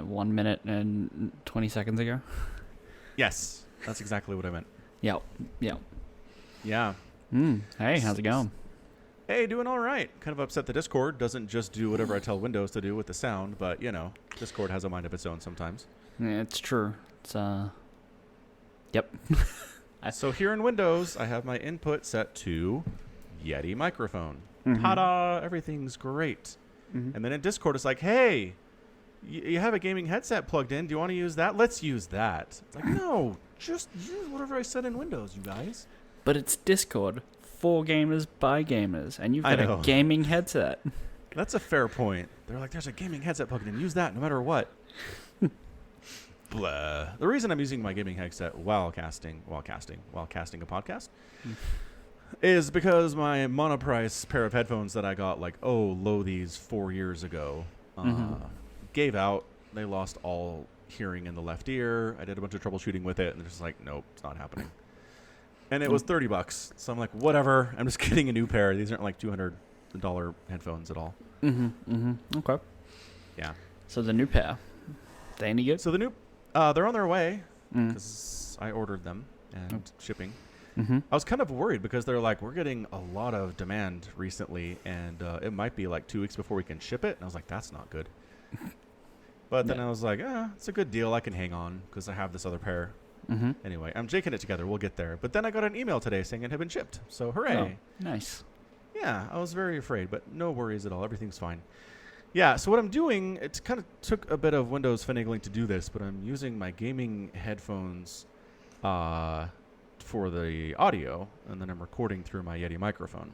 1 minute and 20 seconds ago. Yes, that's exactly what I meant. Yep. Yeah. Hey, how's it going? Hey, doing all right. Kind of upset the Discord doesn't just do whatever I tell Windows to do with the sound, but, Discord has a mind of its own sometimes. Yeah, it's true. It's, Yep. So here in Windows, I have my input set to Yeti microphone. Mm-hmm. Ta-da! Everything's great. Mm-hmm. And then in Discord, it's like, hey, you have a gaming headset plugged in. Do you want to use that? Let's use that. It's like, no, just use whatever I said in Windows, you guys. But it's Discord for gamers by gamers, and you've got a gaming headset. That's a fair point. They're like, there's a gaming headset plugged in. Use that no matter what. Blah. The reason I'm using my gaming headset while casting a podcast is because my monoprice pair of headphones that I got these 4 years ago gave out. They lost all hearing in the left ear. I did a bunch of troubleshooting with it, and they're just like, nope, it's not happening. And it was $30. So I'm like, whatever. I'm just getting a new pair. These aren't like $200 headphones at all. Okay. Yeah. So the new pair, they any good? So the new, they're on their way because I ordered them and shipping. I was kind of worried because they're like, we're getting a lot of demand recently, and it might be like 2 weeks before we can ship it. And I was like, that's not good. But then I was like, it's a good deal. I can hang on because I have this other pair. Anyway, I'm jaking it together. We'll get there. But then I got an email today saying it had been shipped. So hooray. Oh, nice. Yeah, I was very afraid, but no worries at all. Everything's fine. Yeah, so what I'm doing, it kind of took a bit of Windows finagling to do this, but I'm using my gaming headphones for the audio, and then I'm recording through my Yeti microphone.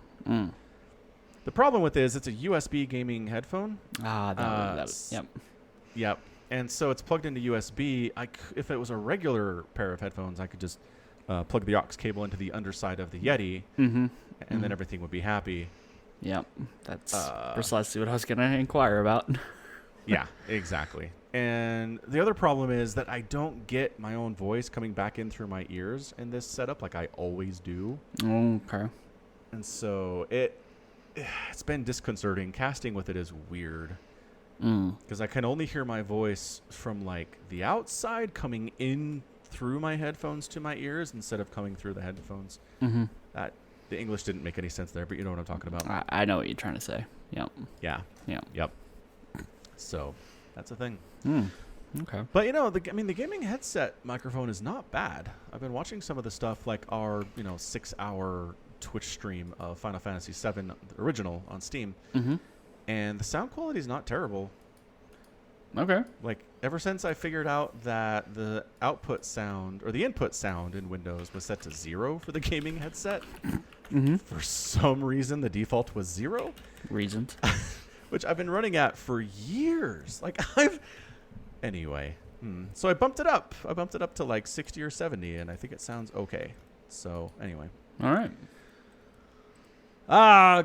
The problem with it is it's a USB gaming headphone. Yep. And so it's plugged into USB. If it was a regular pair of headphones, I could just plug the aux cable into the underside of the Yeti, and then everything would be happy. Yep, that's precisely what I was going to inquire about. Yeah, exactly. And the other problem is that I don't get my own voice coming back in through my ears in this setup like I always do. Okay. And so it's been disconcerting. Casting with it is weird. Because I can only hear my voice from like the outside coming in through my headphones to my ears instead of coming through the headphones. The English didn't make any sense there, but you know what I'm talking about. I know what you're trying to say. Yep. Yeah. Yeah. Yep. So that's a thing. Okay. But the gaming headset microphone is not bad. I've been watching some of the stuff like our 6-hour Twitch stream of Final Fantasy VII original on Steam. And the sound quality is not terrible. Okay. Like, ever since I figured out that the output sound, or the input sound in Windows was set to 0 for the gaming headset, for some reason the default was 0. Reasons. Which I've been running at for years. Anyway. So I bumped it up. I bumped it up to like 60 or 70, and I think it sounds okay. So, anyway. All right.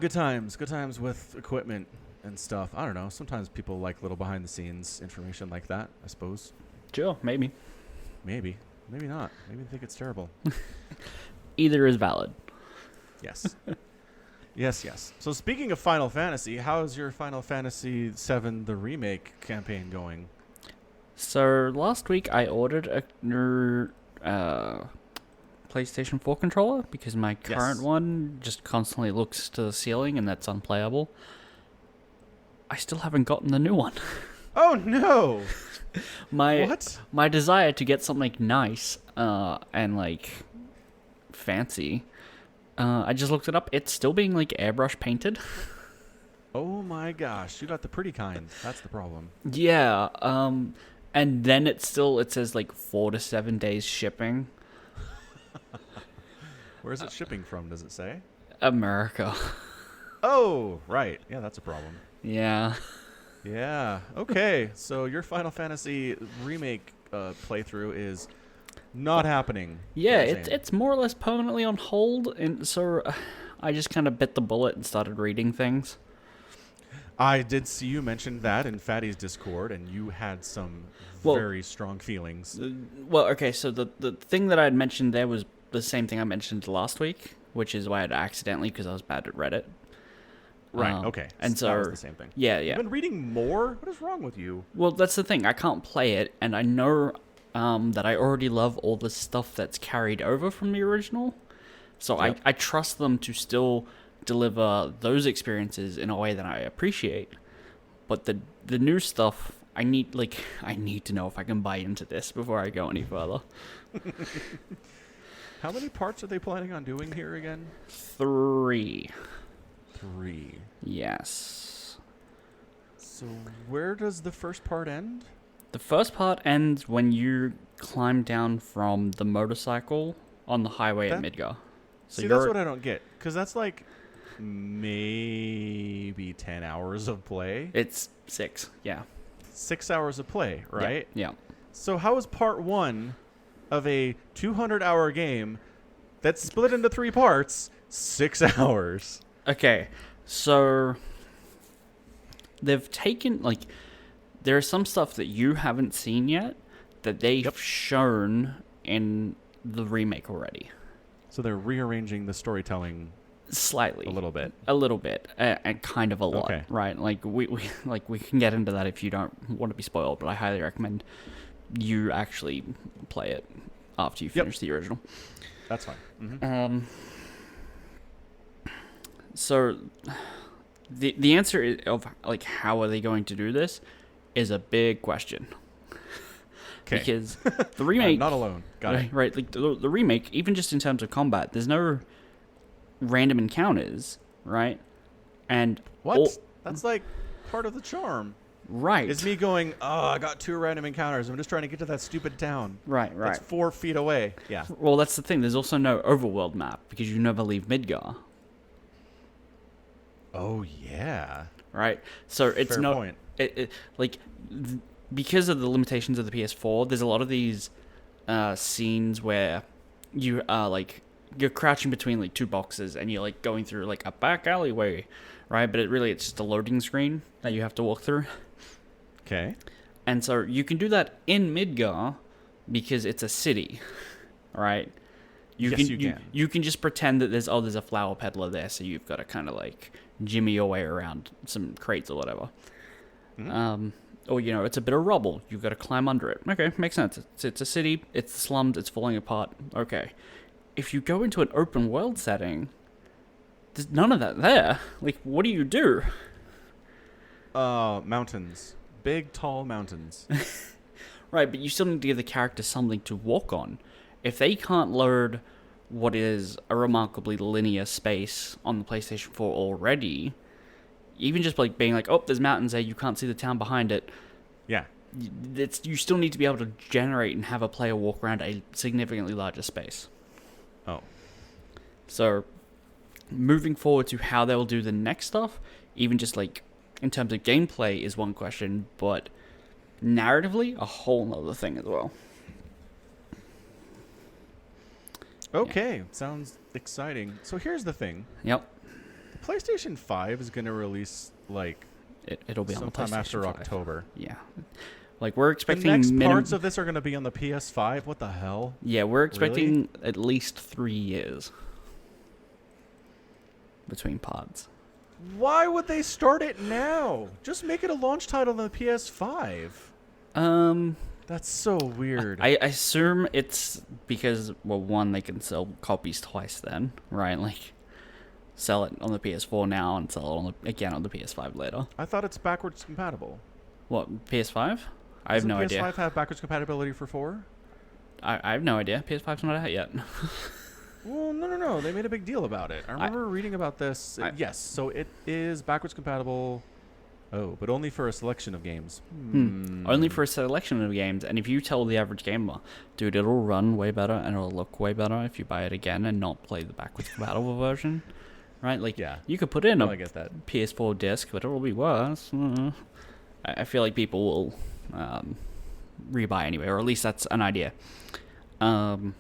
Good times. Good times with equipment and stuff. I don't know. Sometimes people like little behind-the-scenes information like that, I suppose. Sure, maybe. Maybe. Maybe not. Maybe they think it's terrible. Either is valid. Yes. Yes. So speaking of Final Fantasy, how's your Final Fantasy VII, the remake campaign going? So last week I ordered a new PlayStation 4 controller because my current one just constantly looks to the ceiling and that's unplayable. I still haven't gotten the new one. Oh no! My desire to get something nice and like fancy. I just looked it up. It's still being like airbrush painted. Oh my gosh! You got the pretty kind. That's the problem. Yeah. And then it says like 4 to 7 days shipping. Where is it shipping from? Does it say? America. Oh, right. Yeah, that's a problem. Yeah. Yeah. Okay. So your Final Fantasy remake playthrough is not happening. Yeah, it's more or less permanently on hold, and so I just kind of bit the bullet and started reading things. I did see you mention that in Fatty's Discord, and you had some very strong feelings. Okay, so the thing that I had mentioned there was the same thing I mentioned last week, which is why I'd accidentally, because I was bad at Reddit. Right. Okay. And so that was the same thing. Yeah. You've been reading more. What is wrong with you? Well, that's the thing. I can't play it, and I know that I already love all the stuff that's carried over from the original. So I trust them to still deliver those experiences in a way that I appreciate. But the new stuff, I need to know if I can buy into this before I go any further. How many parts are they planning on doing here again? 3. 3. Yes. So where does the first part end? The first part ends when you climb down from the motorcycle on the highway at Midgar. So that's what I don't get, because that's like maybe 10 hours of play. It's 6, yeah. 6 hours of play, right? Yeah. So how is part 1 of a 200-hour game that's split into 3 parts 6 hours? Okay, so they've taken, there's some stuff that you haven't seen yet that they've shown in the remake already. So they're rearranging the storytelling slightly, a little bit, and kind of a lot, right? Like we can get into that if you don't want to be spoiled, but I highly recommend you actually play it after you finish the original. That's fine. Mm-hmm. So the answer of how are they going to do this is a big question. Because the remake... I'm not alone. Got it. Right, the remake, even just in terms of combat, there's no random encounters, right? And... What? That's part of the charm. Right. It's me going, I got 2 random encounters. I'm just trying to get to that stupid town. Right. That's 4 feet away. Yeah. Well, that's the thing. There's also no overworld map, because you never leave Midgar. Oh, yeah. Right? So it's Fair point. Because of the limitations of the PS4, there's a lot of these scenes where you are you're crouching between 2 boxes and you're going through a back alleyway, right? But it's just a loading screen that you have to walk through. Okay. And so you can do that in Midgar because it's a city, right? You can just pretend that there's a flower peddler there, so you've got to kind of jimmy your way around some crates or whatever. Mm-hmm. Or, it's a bit of rubble. You've got to climb under it. Okay, makes sense. It's a city. It's slums. It's falling apart. Okay. If you go into an open world setting, there's none of that there. What do you do? Mountains. Big, tall mountains. Right, but you still need to give the character something to walk on. If they can't load what is a remarkably linear space on the PlayStation 4 already... Even just being there's mountains there, you can't see the town behind it. Yeah. You still need to be able to generate and have a player walk around a significantly larger space. Oh. So, moving forward to how they'll do the next stuff, even just in terms of gameplay is one question, but narratively, a whole other thing as well. Okay, yeah. Sounds exciting. So here's the thing. Yep. PlayStation 5 is going to release it'll be sometime on the PlayStation after 5. October. Yeah. We're expecting the next parts of this are going to be on the PS5. What the hell? Yeah, we're expecting at least 3 years between pods. Why would they start it now? Just make it a launch title on the PS5. That's so weird. I assume it's because, well, one, they can sell copies twice then, right? Sell it on the PS4 now and sell it again on the PS5 later. I thought it's backwards compatible. What, PS5? I have no idea. Does PS5 have backwards compatibility for 4? I have no idea. PS5's not out yet. Well, no. They made a big deal about it. I remember reading about this. Yes, so it is backwards compatible. Oh, but only for a selection of games. Only for a selection of games. And if you tell the average gamer, dude, it'll run way better and it'll look way better if you buy it again and not play the backwards compatible version. Right? You could put in a PS4 disc, but it'll be worse. I feel like people will rebuy anyway, or at least that's an idea. What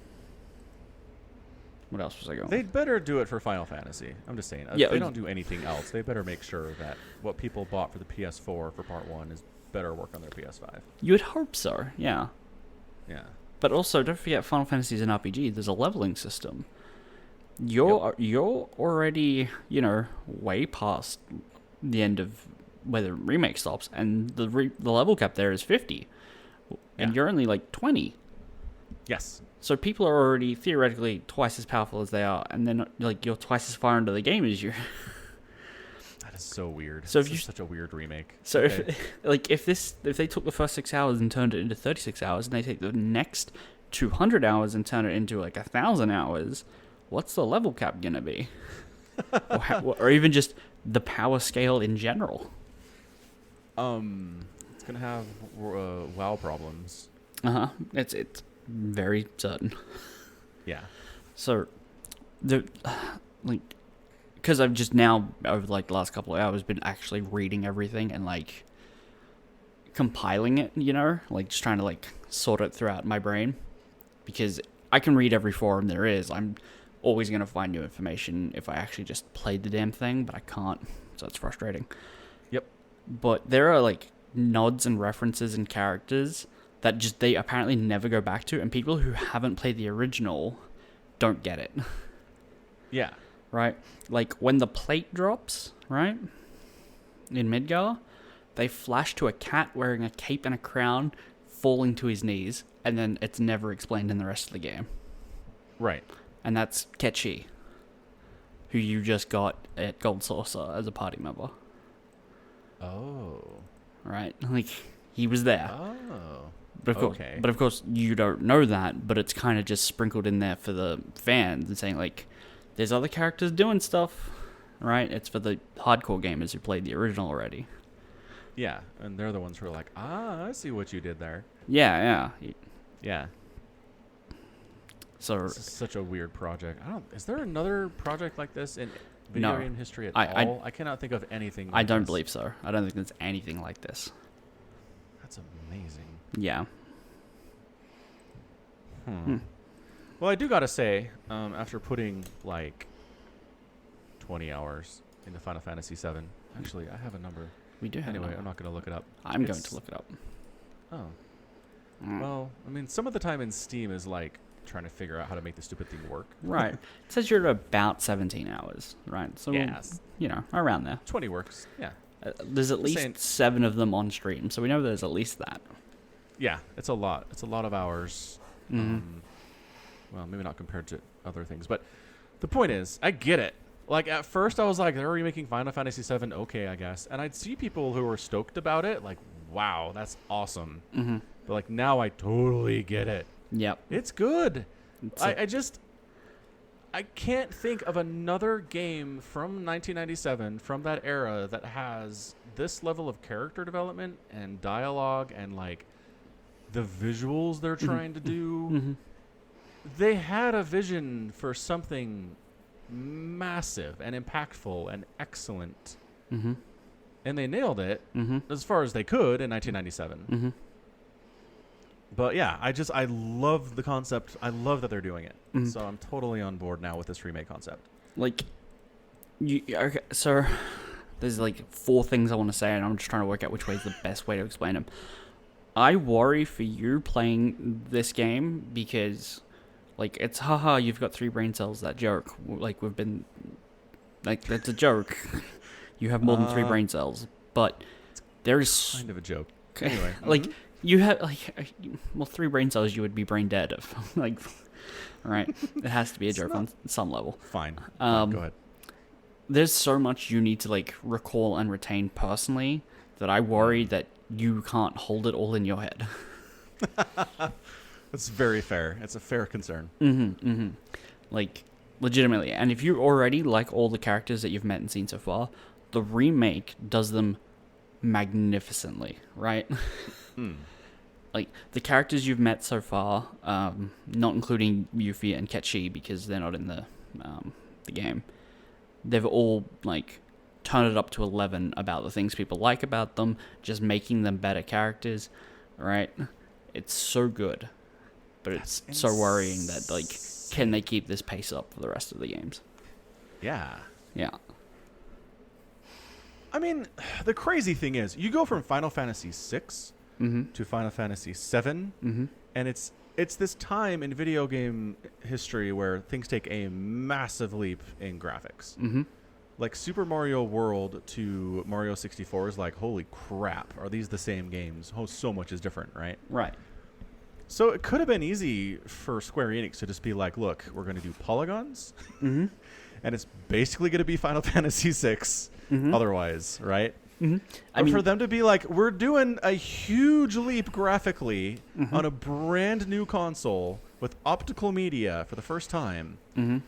else was I going? They'd better do it for Final Fantasy. I'm just saying. If they don't do anything else, they better make sure that what people bought for the PS4 for Part 1 is better work on their PS5. You would hope so, yeah. Yeah. But also, don't forget, Final Fantasy is an RPG. There's a leveling system. you're already, way past the end of where the remake stops, and the level cap there is 50, and you're only like 20. Yes. So people are already theoretically twice as powerful as they are, and then like you're twice as far into the game as you. That is so weird. So it's such a weird remake. So if they took the first 6 hours and turned it into 36 hours, and they take the next 200 hours and turn it into like 1,000 hours, what's the level cap gonna be? or even just the power scale in general? It's gonna have WoW problems. It's very certain. Yeah. So, because I've just now over like the last couple of hours been actually reading everything and like compiling it, like just trying to like sort it throughout my brain, because I can read every forum there is. I'm always gonna find new information if I actually just played the damn thing, but I can't, so it's frustrating. Yep. But there are like nods and references and characters that just they apparently never go back to, and people who haven't played the original don't get it. Yeah. Right? Like when the plate drops, right? In Midgar, they flash to a cat wearing a cape and a crown falling to his knees, and then it's never explained in the rest of the game. Right. And that's Ketchi, who you just got at Gold Saucer as a party member. Oh. Right? Like, he was there. Oh. But of course, you don't know that, but it's kind of just sprinkled in there for the fans and saying, like, there's other characters doing stuff, right? It's for the hardcore gamers who played the original already. Yeah, and they're the ones who are like, I see what you did there. Yeah. Yeah. So this is such a weird project. Is there another project like this in video game history at all? I cannot think of anything like I don't believe so. I don't think there's anything like this. That's amazing. Yeah. Well, I do gotta say, after putting like 20 hours into Final Fantasy VII, actually, I have a number. We do have anyway, a number. I'm not gonna look it up. I'm going to look it up. Oh. Well, I mean, some of the time in Steam is like trying to figure out how to make the stupid thing work. Right. It says you're at about 17 hours, right? So, yes. Around there. 20 works, yeah. There's at least 7 of them on stream, so we know there's at least that. Yeah, it's a lot. It's a lot of hours. Well, maybe not compared to other things, but the point is, I get it. Like, at first I was like, they're remaking Final Fantasy VII, okay, I guess. And I'd see people who were stoked about it, like, wow, that's awesome. But, like, now I totally get it. Yep. It's good. I can't think of another game from 1997, from that era, that has this level of character development and dialogue and, like, the visuals they're trying to do. They had a vision for something massive and impactful and excellent. And they nailed it as far as they could in 1997. But yeah, I love the concept. I love that they're doing it. So I'm totally on board now with this remake concept. Like, okay, so there's like 4 things I want to say, and I'm just trying to work out which way is the best way to explain them. I worry for you playing this game because, like, it's haha, you've got 3 brain cells, that joke. Like, we've been, like, that's a joke. You have more than 3 brain cells. But there's kind of a joke. Anyway. Like, you have, like, 3 brain cells, you would be brain dead of. Like, right? It has to be a joke on some level. Fine. Go ahead. There's so much you need to, like, recall and retain personally that I worry that you can't hold it all in your head. That's very fair. It's a fair concern. Like, legitimately. And if you already like all the characters that you've met and seen so far, the remake does them magnificently, right? Like, the characters you've met so far, not including Yuffie and Ketchi because they're not in the game, they've all, like, turned it up to 11 about the things people like about them, just making them better characters, right? It's so good. But it's so worrying that, like, can they keep this pace up for the rest of the games? Yeah. Yeah. I mean, the crazy thing is, you go from Final Fantasy VI to Final Fantasy VII, and it's it's this time in video game history where things take a massive leap in graphics. Mm-hmm. Like Super Mario World to Mario 64 is like, holy crap, are these the same games? Oh, so much is different, right? Right. So it could have been easy for Square Enix to just be like, look, we're going to do polygons, Mm-hmm. and it's basically going to be Final Fantasy VI Mm-hmm. otherwise, right? Mm-hmm. But for them to be like, we're doing a huge leap graphically Mm-hmm. on a brand new console with optical media for the first time, Mm-hmm.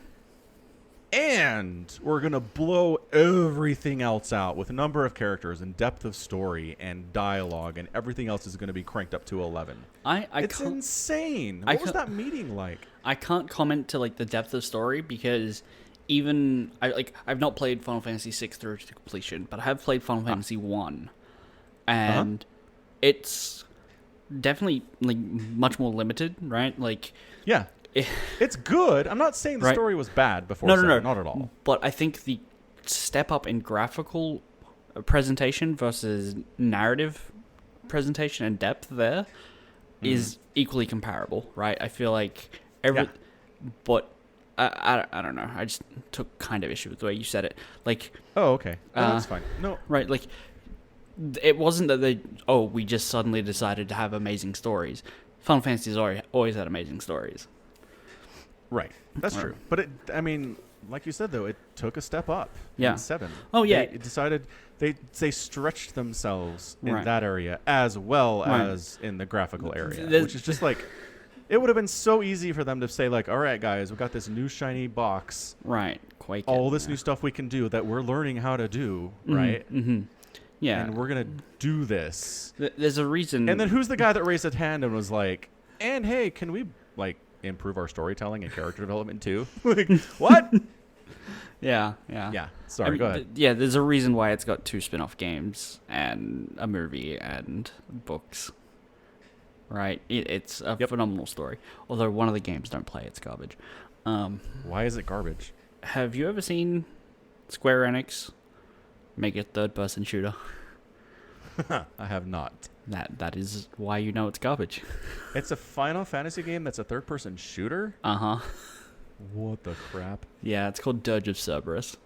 and we're going to blow everything else out with a number of characters and depth of story and dialogue, and everything else is going to be cranked up to 11. It's insane. What was that meeting like? I can't comment to like the depth of story because I've not played Final Fantasy VI through to completion, but I have played Final Fantasy 1, and it's definitely like much more limited, right? Like, yeah, it's good. I'm not saying the story was bad before. No, not at all. But I think the step up in graphical presentation versus narrative presentation and depth there is equally comparable, right? I feel like but I don't know. I just took kind of issue with the way you said it. Like, oh, okay, that's fine. No, right? Like, it wasn't that we just suddenly decided to have amazing stories. Final Fantasy's always had amazing stories. Right, that's true. But I mean, like you said though, it took a step up. Yeah. In 7. Oh yeah. They decided they stretched themselves in that area as well as in the graphical area, which is just like. It would have been so easy for them to say, like, all right, guys, we've got this new shiny box. Right. Quake. All this new stuff we can do that we're learning how to do, right? Mm-hmm. Yeah. And we're going to do this. There's a reason. And then who's the guy that raised his hand and was like, and hey, can we, like, improve our storytelling and character development too? Like, what? Yeah. Sorry, go ahead. Yeah, there's a reason why it's got 2 spin-off games and a movie and books. Right, it's a phenomenal story. Although one of the games don't play, it's garbage. Why is it garbage? Have you ever seen Square Enix make a third-person shooter? I have not. That is why you know it's garbage. It's a Final Fantasy game that's a third-person shooter? Uh-huh. What the crap? Yeah, it's called Dirge of Cerberus.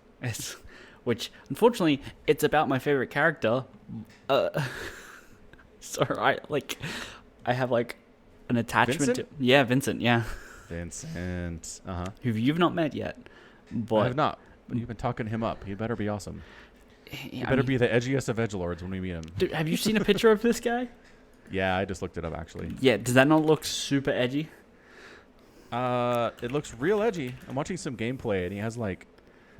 Which, unfortunately, it's about my favorite character. I have like an attachment Vincent? Vincent, yeah. Vincent, Who you've not met yet. But I have not, but you've been talking him up. He better be awesome. He better be the edgiest of edgelords when we meet him. Dude, have you seen a picture of this guy? Yeah, I just looked it up actually. Yeah, does that not look super edgy? It looks real edgy. I'm watching some gameplay and he has like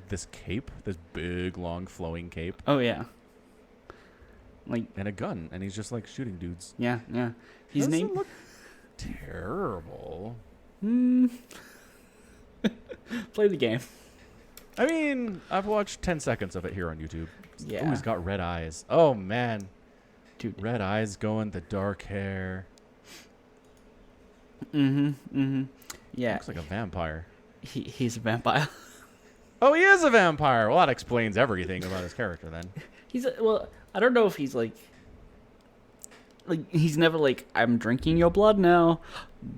this cape, this big, long, flowing cape. Oh yeah. Like, and a gun, and he's just like shooting dudes. Yeah. His name look terrible. Play the game. I mean, I've watched 10 seconds of it here on YouTube. Yeah. Oh, he's got red eyes. Oh man, dude, red eyes going, the dark hair. Yeah. Looks like a vampire. He's a vampire. Oh, he is a vampire. Well, that explains everything about his character then. I don't know if he's like he's never like, I'm drinking your blood now,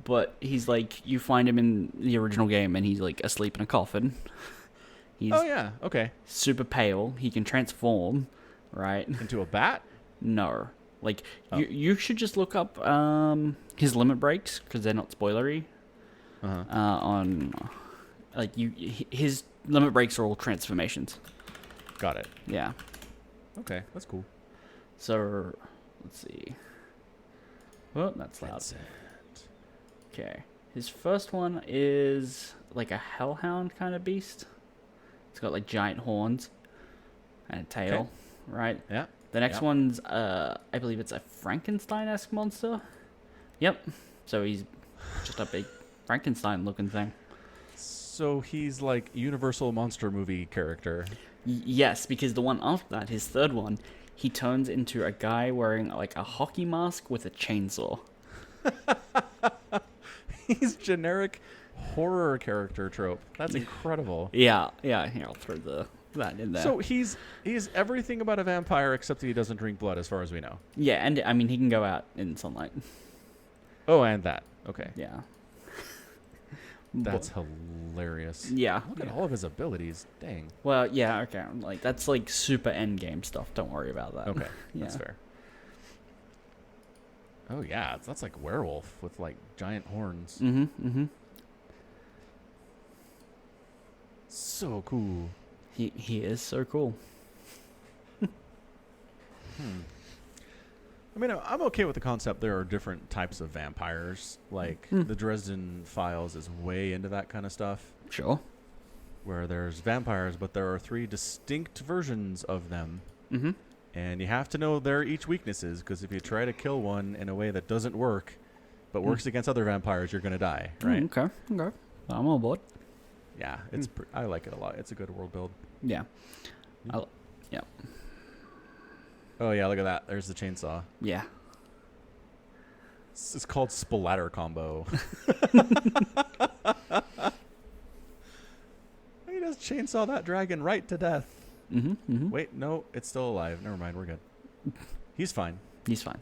but he's like, you find him in the original game and he's like asleep in a coffin. He's okay. Super pale. He can transform, right? Into a bat? No. Like, you should just look up his limit breaks, because they're not spoilery. On, like, his limit breaks are all transformations. Got it. Yeah. Okay, that's cool. So, let's see. Well, that's loud. Okay. His first one is like a hellhound kind of beast. It's got like giant horns and a tail, right? Yeah. The next one's, I believe it's a Frankenstein-esque monster. Yep. So he's just a big Frankenstein-looking thing. So he's like Universal monster movie character. Yes, because the one after that, his third one, he turns into a guy wearing like a hockey mask with a chainsaw. He's generic horror character trope. That's incredible. Yeah. Here, I'll throw that in there. So he's everything about a vampire except that he doesn't drink blood, as far as we know. Yeah, and I mean he can go out in sunlight. Oh, and that. Okay. Yeah. That's hilarious. Yeah. Look at all of his abilities. Dang. Well, yeah, okay. Like, that's like super end game stuff. Don't worry about that. Okay. Yeah. That's fair. Oh, yeah. That's like werewolf with like giant horns. Mm-hmm. So cool. He is so cool. I mean, I'm okay with the concept. There are different types of vampires. Like, the Dresden Files is way into that kind of stuff. Sure. Where there's vampires, but there are 3 distinct versions of them. Mm-hmm. And you have to know their each weaknesses, because if you try to kill one in a way that doesn't work, but works against other vampires, you're going to die, right? Okay. I'm on board. Yeah, it's I like it a lot. It's a good world build. Yeah. Yeah. Oh, yeah, look at that. There's the chainsaw. Yeah. It's called Splatter Combo. He just chainsaw that dragon right to death. Mm-hmm. Wait, no, it's still alive. Never mind, we're good. He's fine. He's fine.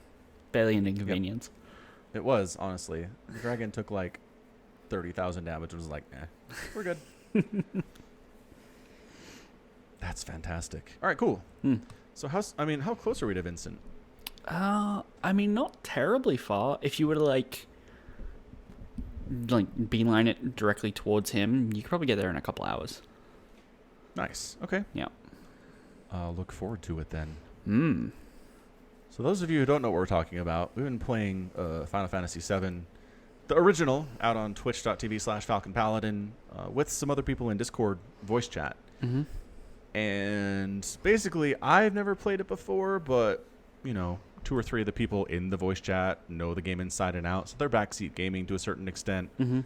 Barely an inconvenience. Yep. It was, honestly. The dragon took like 30,000 damage. It was like, we're good. That's fantastic. All right, cool. So how close are we to Vincent? I mean, not terribly far. If you were to like beeline it directly towards him, you could probably get there in a couple hours. Nice. Okay. Yeah. I'll look forward to it then. So those of you who don't know what we're talking about, we've been playing Final Fantasy VII, the original, out on twitch.tv/Falcon Paladin with some other people in Discord voice chat. Mm-hmm. And basically, I've never played it before, but, 2 or 3 of the people in the voice chat know the game inside and out, so they're backseat gaming to a certain extent. Mm-hmm.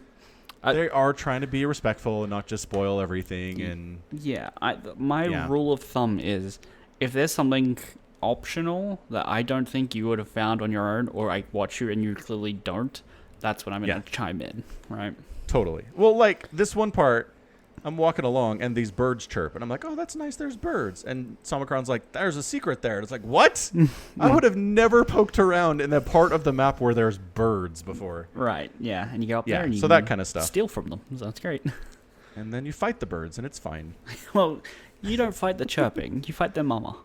They are trying to be respectful and not just spoil everything. And my rule of thumb is, if there's something optional that I don't think you would have found on your own, or I watch you and you clearly don't, that's when I'm going to chime in, right? Totally. Well, like, this one part, I'm walking along, and these birds chirp, and I'm like, oh, that's nice, there's birds. And Somicron's like, there's a secret there. And it's like, what? I would have never poked around in that part of the map where there's birds before. Right, yeah. And you go up there and you so that kind of stuff. Steal from them. So that's great. And then you fight the birds, and it's fine. Well, you don't fight the chirping. You fight their mama.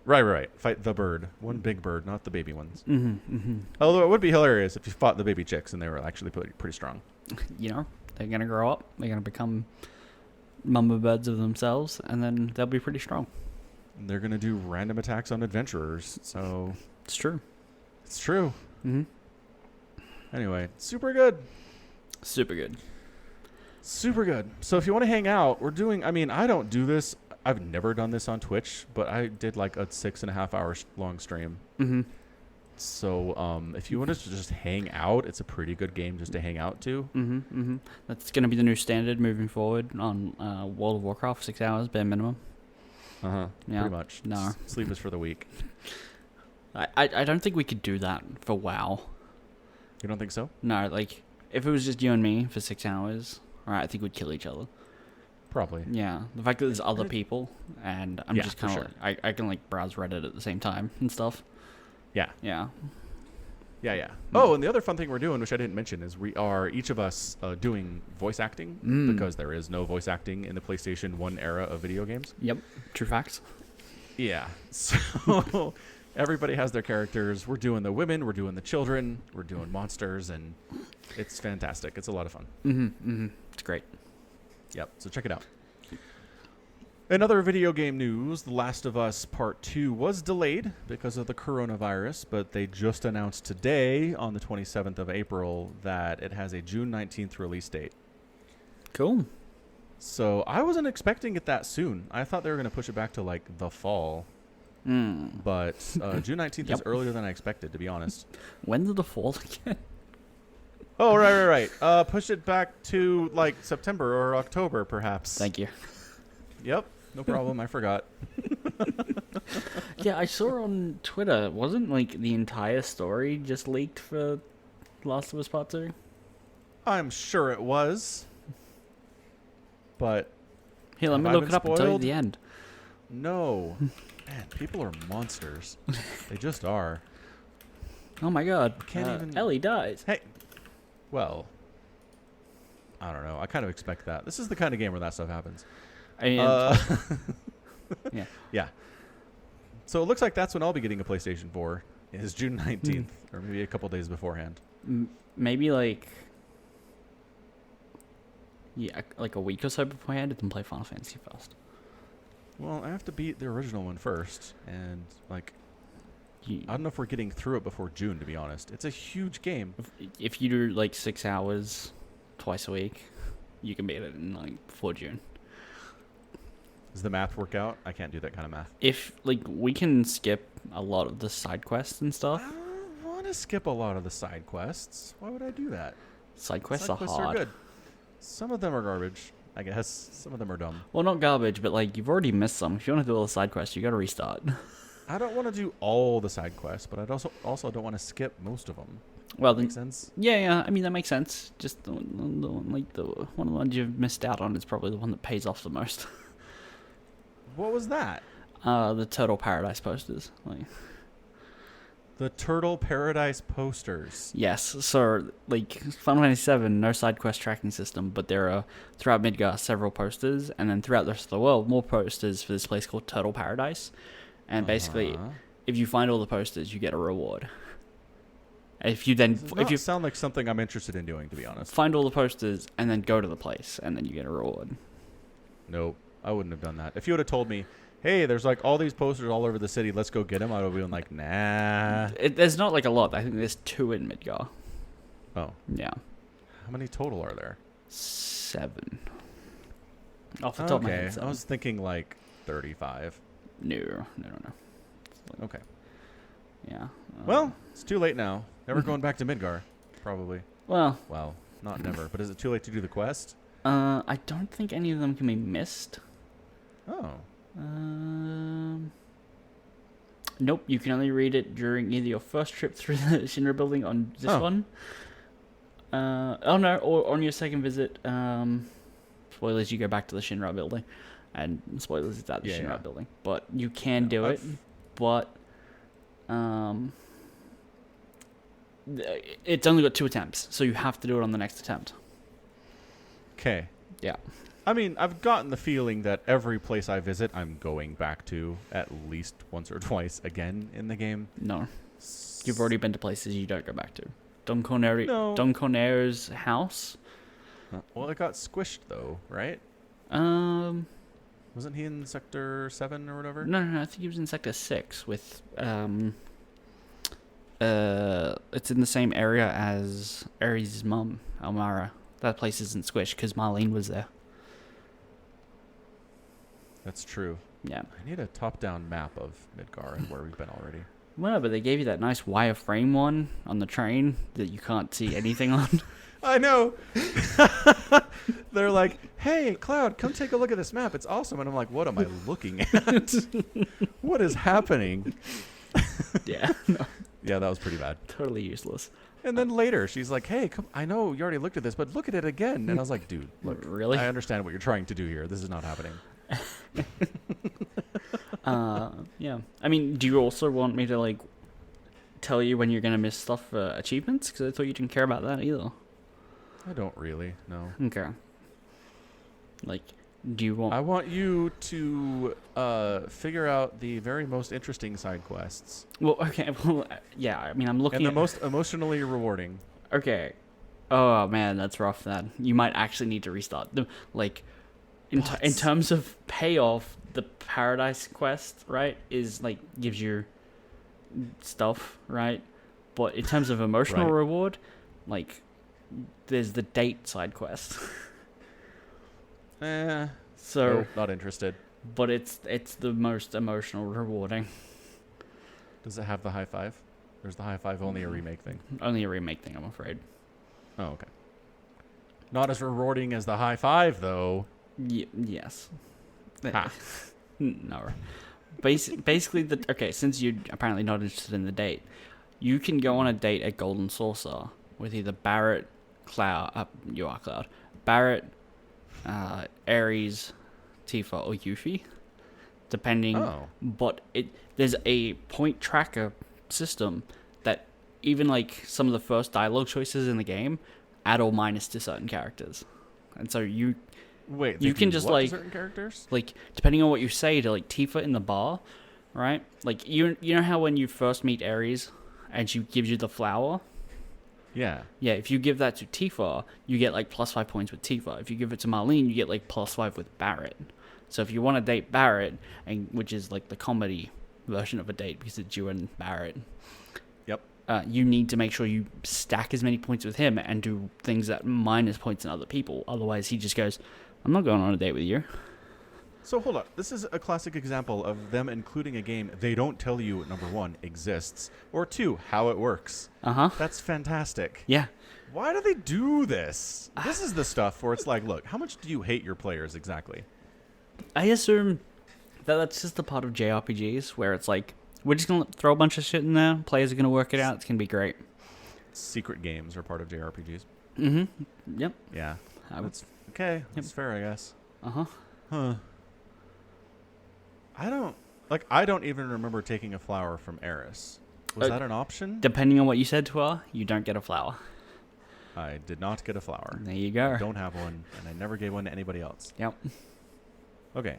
Right. Fight the bird. One big bird, not the baby ones. Mm-hmm. Although it would be hilarious if you fought the baby chicks, and they were actually pretty strong. They're going to grow up. They're going to become mama birds of themselves, and then they'll be pretty strong. And they're going to do random attacks on adventurers, so... It's true. It's true. Mm-hmm. Anyway, super good. Super good. Super good. So if you want to hang out, we're doing... I don't do this. I've never done this on Twitch, but I did like a 6.5 hour long stream. Mm-hmm. So if you want to just hang out, it's a pretty good game just to hang out to. Mm-hmm. Mm-hmm. That's going to be the new standard moving forward on World of Warcraft, 6 hours, bare minimum. Uh-huh. Yeah. Pretty much. No. Sleep is for the weak. I don't think we could do that for WoW. You don't think so? No, like, if it was just you and me for 6 hours, alright, I think we'd kill each other. Probably. Yeah. The fact that there's other people, and I'm just kind of sure. like, I can, like, browse Reddit at the same time and stuff. Yeah. Yeah. Yeah. Oh, and the other fun thing we're doing, which I didn't mention, is we are each of us doing voice acting because there is no voice acting in the PlayStation 1 era of video games. Yep. True facts. Yeah. So everybody has their characters. We're doing the women, we're doing the children, we're doing monsters, and it's fantastic. It's a lot of fun. Mm-hmm. Mm-hmm. It's great. Yep. So check it out. In other video game news, The Last of Us Part 2 was delayed because of the coronavirus, but they just announced today, on the 27th of April, that it has a June 19th release date. Cool. So I wasn't expecting it that soon. I thought they were going to push it back to, like, the fall. But June 19th is earlier than I expected, to be honest. When's the fall again? Oh, right. Push it back to, like, September or October, perhaps. Thank you. Yep. No problem. I forgot. Yeah, I saw on Twitter, wasn't like the entire story just leaked for Last of Us Part 2? I'm sure it was. But here, let me look it up and tell you the end. No. Man, people are monsters. They just are. Oh my god. Can't even... Ellie dies. Hey. Well, I don't know. I kind of expect that. This is the kind of game where that stuff happens. Yeah. Yeah. So it looks like that's when I'll be getting a PlayStation 4. Is June 19th, or maybe a couple days beforehand. Maybe like... Yeah, like a week or so beforehand, and then play Final Fantasy first. Well, I have to beat the original one first, and like... I don't know if we're getting through it before June, to be honest. It's a huge game. If you do like 6 hours twice a week, you can beat it in like before June. Does the math work out? I can't do that kind of math. If like we can skip a lot of the side quests and stuff. I don't want to skip a lot of the side quests. Why would I do that? Side quests are hard. good. Some of them are garbage, I guess. Some of them are dumb. Well, not garbage, but like you've already missed some. If you want to do all the side quests, you got to restart. I don't want to do all the side quests, but I also don't want to skip most of them. Well, that makes sense. Yeah. I mean that makes sense. Just the one of the ones you've missed out on is probably the one that pays off the most. What was that? The Turtle Paradise posters. Like the Turtle Paradise posters. Yes. So like Final Fantasy VII, no side quest tracking system, but there are throughout Midgar several posters, and then throughout the rest of the world more posters for this place called Turtle Paradise. And basically, if you find all the posters, you get a reward. If you sound like something I'm interested in doing, to be honest. Find all the posters and then go to the place, and then you get a reward. Nope, I wouldn't have done that. If you would have told me, "Hey, there's like all these posters all over the city, let's go get them," I would have been like, "Nah." There's not like a lot. I think there's 2 in Midgar. Oh, yeah. How many total are there? 7. Off the top of my head. I was thinking like 35. No. Okay. Yeah. Well, it's too late now. Never going back to Midgar, probably. Well, not never. But is it too late to do the quest? I don't think any of them can be missed. Oh. Nope. You can only read it during either your first trip through the Shinra building on this one. Or on your second visit. Spoilers: you go back to the Shinra building. And spoilers, it's at the Shinra building. But you can do it. But it's only got 2 attempts, so you have to do it on the next attempt. Okay. Yeah. I mean, I've gotten the feeling that every place I visit, I'm going back to at least once or twice again in the game. No. You've already been to places you don't go back to. Don Corneo's house. Well, it got squished, though, right? Wasn't he in Sector 7 or whatever? No, I think he was in Sector 6 with, it's in the same area as Ares' mum, Elmara. That place isn't squished because Marlene was there. That's true. Yeah. I need a top-down map of Midgar and where we've been already. Well, but they gave you that nice wireframe one on the train that you can't see anything on. I know. They're like, "Hey, Cloud, come take a look at this map. It's awesome." And I'm like, "What am I looking at? What is happening?" Yeah. No. Yeah, that was pretty bad. Totally useless. And then later, she's like, "Hey, come, I know you already looked at this, but look at it again." And I was like, "Dude, look, really? I understand what you're trying to do here. This is not happening." Yeah. I mean, do you also want me to like tell you when you're gonna miss stuff for achievements? Because I thought you didn't care about that either. I don't really, no. Okay. Like, do you want... I want you to figure out the very most interesting side quests. Well, okay. Well, yeah, I mean, I'm looking at... And the most emotionally rewarding. Okay. Oh, man, that's rough, then. You might actually need to restart. Like, in terms of payoff, the Paradise quest, right, is, like, gives you stuff, right? But in terms of emotional reward, like... There's the date side quest. So nope, not interested. But it's the most emotional rewarding. Does it have the high five? Or is the high five only a remake thing? Only a remake thing, I'm afraid. Oh, okay. Not as rewarding as the high five, though. Yes. No. Basically, since you're apparently not interested in the date, you can go on a date at Golden Saucer with either Barrett, Cloud, you are Cloud, Barrett, Ares, Tifa, or Yuffie, depending. Oh. But there's a point tracker system that even like some of the first dialogue choices in the game add or minus to certain characters, and so you can just like certain characters, like depending on what you say to like Tifa in the bar, right? Like you know how when you first meet Ares, and she gives you the flower. Yeah. Yeah, if you give that to Tifa, you get like +5 points with Tifa. If you give it to Marlene, you get like +5 with Barret. So if you want to date Barret, and which is like the comedy version of a date because it's you and Barret. Yep. You need to make sure you stack as many points with him and do things that minus points in other people. Otherwise, he just goes, "I'm not going on a date with you." So hold up. This is a classic example of them including a game they don't tell you, number 1, exists, or 2, how it works. Uh-huh. That's fantastic. Yeah. Why do they do this? This is the stuff where it's like, look, how much do you hate your players exactly? I assume that that's just a part of JRPGs where it's like, we're just going to throw a bunch of shit in there. Players are going to work it out. It's going to be great. Secret games are part of JRPGs. Mm-hmm. Yep. Yeah. That's okay. That's fair, I guess. Uh-huh. Huh. I don't even remember taking a flower from Eris. Was that an option? Depending on what you said to her, you don't get a flower. I did not get a flower. There you go. I don't have one, and I never gave one to anybody else. Yep. Okay.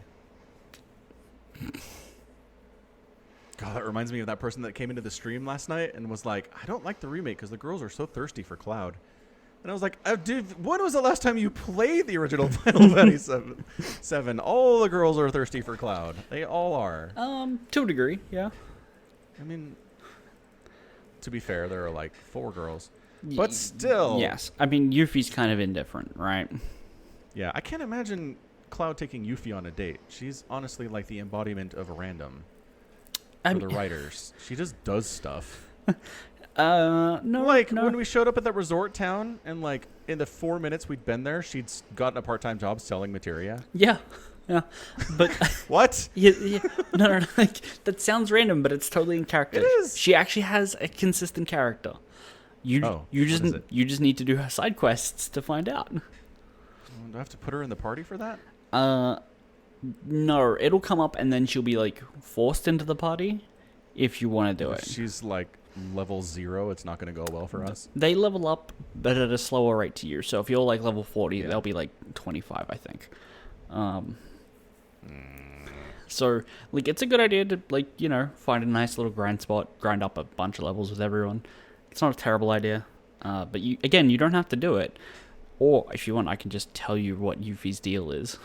God, that reminds me of that person that came into the stream last night and was like, I don't like the remake because the girls are so thirsty for Cloud. And I was like, dude, when was the last time you played the original Final Fantasy 7? All the girls are thirsty for Cloud. They all are. To a degree, yeah. I mean, to be fair, there are like 4 girls. But still. Yes. I mean, Yuffie's kind of indifferent, right? Yeah, I can't imagine Cloud taking Yuffie on a date. She's honestly like the embodiment of a random for the writers. She just does stuff. No. Like, when we showed up at that resort town, and, like, in the 4 minutes we'd been there, she'd gotten a part-time job selling materia. Yeah. Yeah. But... What? Yeah. No. Like, that sounds random, but it's totally in character. It is. She actually has a consistent character. You just need to do her side quests to find out. Do I have to put her in the party for that? No. It'll come up, and then she'll be, like, forced into the party if you want to do it. She's, like... level 0, it's not going to go well for us. They level up, but at a slower rate to you. So if you're like level 40, they'll be like 25, I think. So like it's a good idea to like find a nice little grind spot, grind up a bunch of levels with everyone. It's not a terrible idea, but you don't have to do it. Or if you want, I can just tell you what Yuffie's deal is.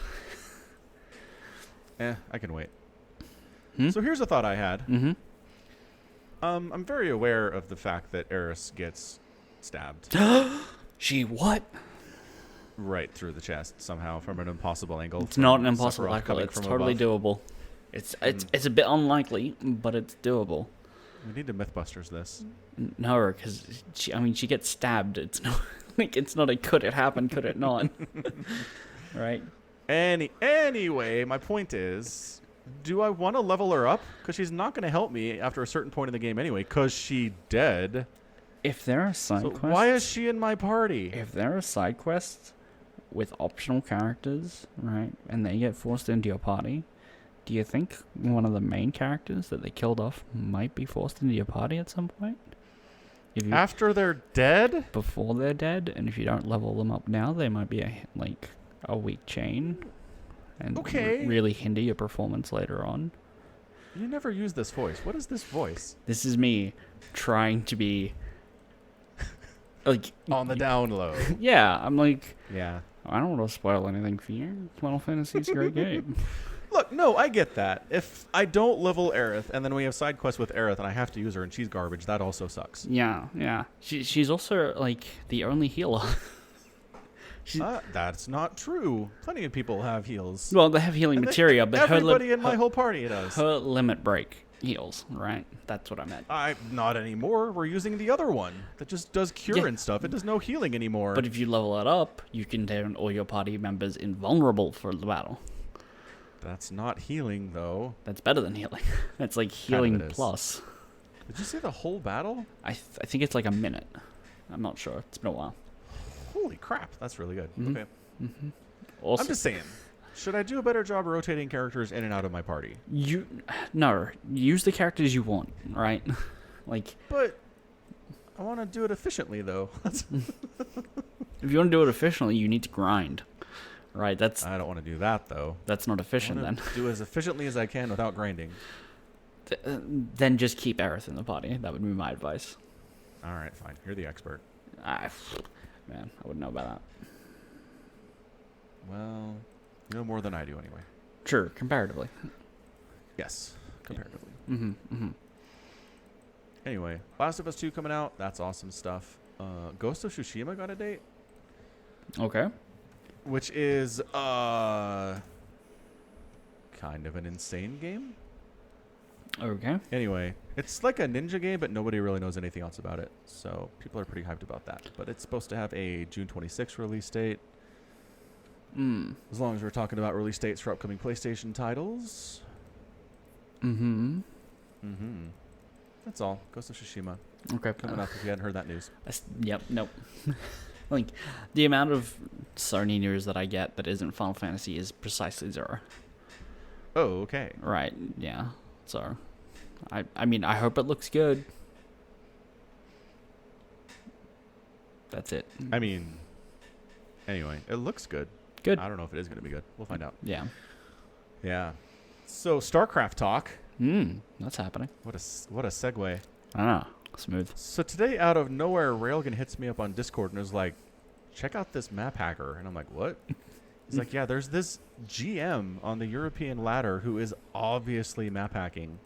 I can wait. So here's a thought I had. Mm-hmm. I'm very aware of the fact that Eris gets stabbed. She what? Right through the chest somehow from an impossible angle. It's not an impossible angle. It's totally doable. It's a bit unlikely, but it's doable. We need to Mythbusters this. No, because she gets stabbed. It's not like it's not a could it happen, could it not? Right. Anyway, my point is. Do I want to level her up? Because she's not going to help me after a certain point in the game anyway, because she dead. If there are side quests... why is she in my party? If there are side quests with optional characters, right, and they get forced into your party, do you think one of the main characters that they killed off might be forced into your party at some point? After they're dead? Before they're dead, and if you don't level them up now, they might be a weak chain. And really hinder your performance later on. You never use this voice. What is this voice? This is me trying to be like on the down low. Yeah, I'm like, yeah. I don't want to spoil anything for you. Final Fantasy's a great game. Look, no, I get that. If I don't level Aerith and then we have side quests with Aerith and I have to use her and she's garbage, that also sucks. Yeah. She's also like the only healer. That's not true. Plenty of people have heals. Well, they have healing materia, but everybody in my whole party does. Her limit break heals, right? That's what I meant. Not anymore. We're using the other one that just does cure and stuff. It does no healing anymore. But if you level it up, you can turn all your party members invulnerable for the battle. That's not healing, though. That's better than healing. That's like healing plus. Did you say the whole battle? I think it's like a minute. I'm not sure. It's been a while. Holy crap, that's really good. Mm-hmm. Okay. Mm-hmm. Also, I'm just saying, should I do a better job rotating characters in and out of my party? No, use the characters you want, right? But I want to do it efficiently, though. If you want to do it efficiently, you need to grind. Right, I don't want to do that, though. That's not efficient, then. Do as efficiently as I can without grinding. Then just keep Aerith in the party. That would be my advice. All right, fine. You're the expert. Man, I wouldn't know about that. Well, you know more than I do, anyway. Sure, comparatively. Yes, comparatively. Anyway, Last of Us 2 coming out. That's awesome stuff. Ghost of Tsushima got a date. Okay. Which is kind of an insane game. Okay. Anyway, it's like a ninja game, but nobody really knows anything else about it. So people are pretty hyped about that. But it's supposed to have a June 26th release date. As long as we're talking about release dates for upcoming PlayStation titles. That's all. Ghost of Tsushima. Okay. Coming up if you hadn't heard that news. Yep. Nope. Like, the amount of Sony news that I get that isn't Final Fantasy is precisely 0. Oh, okay. Right. Yeah. So, I mean, I hope it looks good. That's it. I mean, anyway, it looks good. Good. I don't know if it is going to be good. We'll find out. Yeah. Yeah. So, StarCraft talk. That's happening. What a segue. Ah, smooth. So today, out of nowhere, Railgun hits me up on Discord and is like, check out this map hacker. And I'm like, what? He's like, yeah, there's this GM on the European ladder who is obviously map hacking.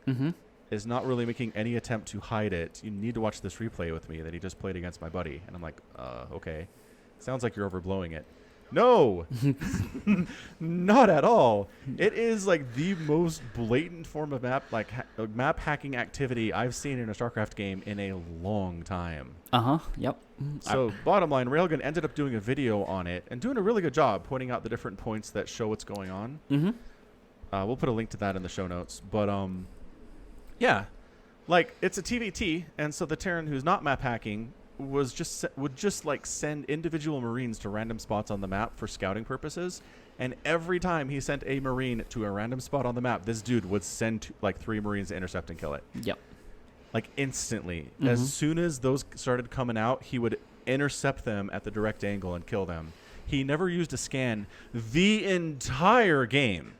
Is not really making any attempt to hide it. You need to watch this replay with me that he just played against my buddy. And I'm like, okay. Sounds like you're overblowing it. No, not at all. It is like the most blatant form of map hacking activity I've seen in a StarCraft game in a long time. Yep. So bottom line, Railgun ended up doing a video on it and doing a really good job pointing out the different points that show what's going on. We'll put a link to that in the show notes. But yeah, like it's a TVT, and so the Terran who's not map hacking would just like send individual Marines to random spots on the map for scouting purposes, and every time he sent a Marine to a random spot on the map, this dude would send like 3 Marines to intercept and kill it. Yep. Like instantly. As soon as those started coming out, he would intercept them at the direct angle and kill them. He never used a scan the entire game.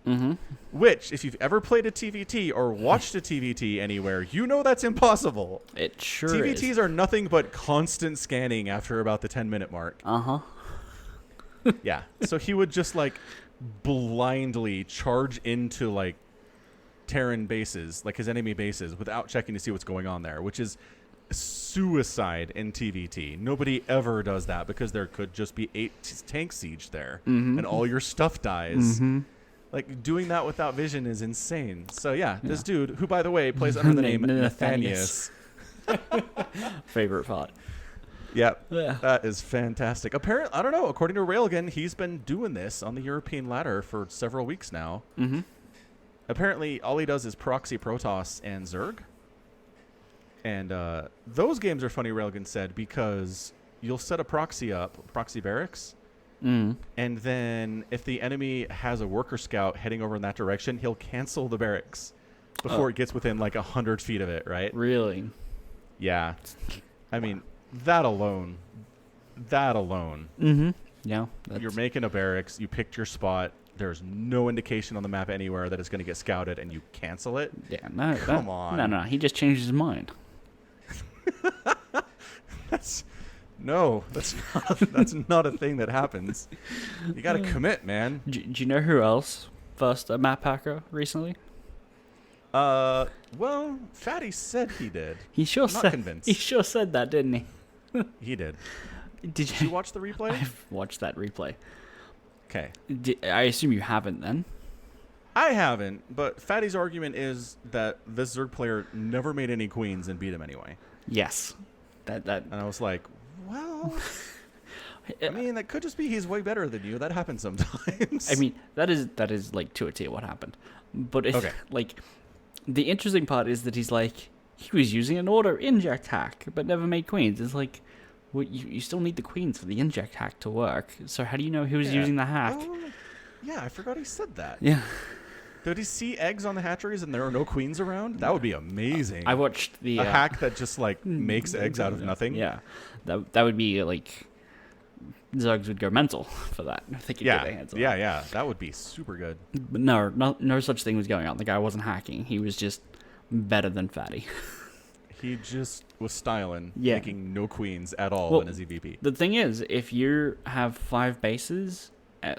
Which, if you've ever played a TVT or watched a TVT anywhere, you know that's impossible. It sure TVTs is. are nothing but constant scanning after about the 10-minute mark. Yeah. So he would just like blindly charge into like Terran bases, like his enemy bases, without checking to see what's going on there, which is suicide in TVT. Nobody ever does that because there could just be 8 tank siege there and all your stuff dies. Like doing that without vision is insane. So yeah, this dude, who by the way plays under the name Nathanias. Favorite pot. Yep. Yeah. That is fantastic. Apparently, I don't know, according to Railgun, he's been doing this on the European ladder for several weeks now. Apparently, all he does is proxy Protoss and Zerg. And those games are funny, Railgun said, because you'll set a proxy up, proxy barracks, and then if the enemy has a worker scout heading over in that direction, he'll cancel the barracks before it gets within like 100 feet of it, right? Really? Yeah. I mean, that alone. Yeah. You're making a barracks, you picked your spot, there's no indication on the map anywhere that it's going to get scouted, and you cancel it? Yeah, no. Come on. No, he just changed his mind. That's not a thing that happens. You got to commit, man. Do you know who else first a map hacker recently? Well, Fatty said he did. He sure I'm not convinced. He sure said that, didn't he? He did. Did you watch the replay? I've watched that replay. Okay. I assume you haven't then. I haven't, but Fatty's argument is that this Zerg player never made any queens and beat him anyway. Yes. That. And I was like, well, I mean, that could just be he's way better than you. That happens sometimes. I mean, that is like to a T what happened. But it's like the interesting part is that he's like he was using an auto inject hack but never made queens. It's like, well, you still need the queens for the inject hack to work. So how do you know he was using the hack? Oh, yeah, I forgot he said that. Yeah. Did he see eggs on the hatcheries and there are no queens around? That would be amazing. I watched the a hack that just like makes eggs out of nothing. Yeah, that would be like Zugs would go mental for that. If they could get their hands on it. Yeah. That would be super good. But no such thing was going on. The guy wasn't hacking. He was just better than Fatty. He just was styling, making no queens at all in his EVP. The thing is, if you have 5 bases,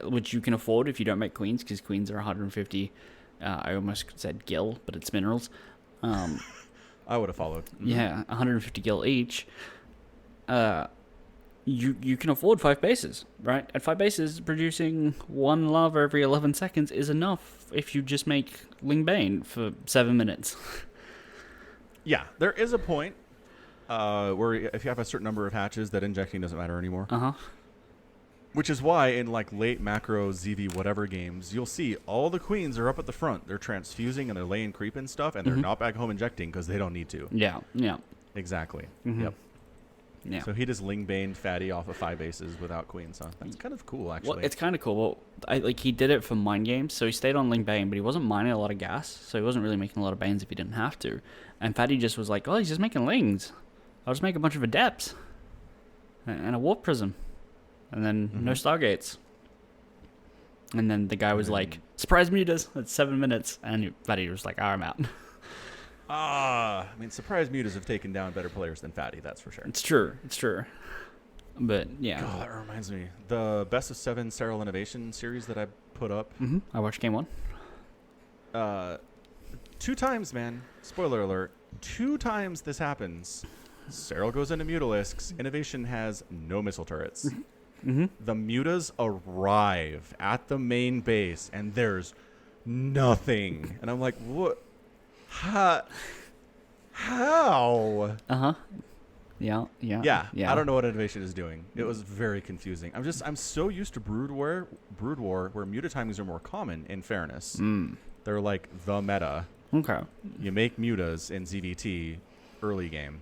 which you can afford if you don't make queens, because queens are 150. I almost said gil, but it's minerals. I would have followed. Yeah, 150 gil each. You can afford 5 bases, right? At 5 bases, producing 1 lava every 11 seconds is enough if you just make Ling Bane for 7 minutes. Yeah, there is a point where if you have a certain number of hatches, that injecting doesn't matter anymore. Which is why in like late macro ZV whatever games, you'll see all the queens are up at the front. They're transfusing and they're laying creep and stuff, and they're not back home injecting because they don't need to. Yeah. Exactly. Yep. Yeah. So he just Ling Baned Fatty off of 5 bases without queens, huh? That's kind of cool, actually. Well, it's kind of cool. Well, he did it for mine games, so he stayed on Ling Bane, but he wasn't mining a lot of gas, so he wasn't really making a lot of Banes if he didn't have to. And Fatty just was like, oh, he's just making Lings. I'll just make a bunch of Adepts and a Warp Prism, and then no Stargates. And then the guy was like, surprise mutas at 7 minutes, and Fatty was like, I'm out. I mean, surprise mutas have taken down better players than Fatty, that's for sure. It's true. But, yeah. God, that reminds me. The Best of 7 Sterile Innovation series that I put up. I watched game 1. 2 times, man. Spoiler alert. 2 times this happens. Sterile goes into Mutalisks. Innovation has no missile turrets. The mutas arrive at the main base, and there's nothing. And I'm like, what? How? Yeah. I don't know what Innovation is doing. It was very confusing. I'm so used to Brood War where muta timings are more common, in fairness. They're like the meta. Okay. You make mutas in ZVT early game.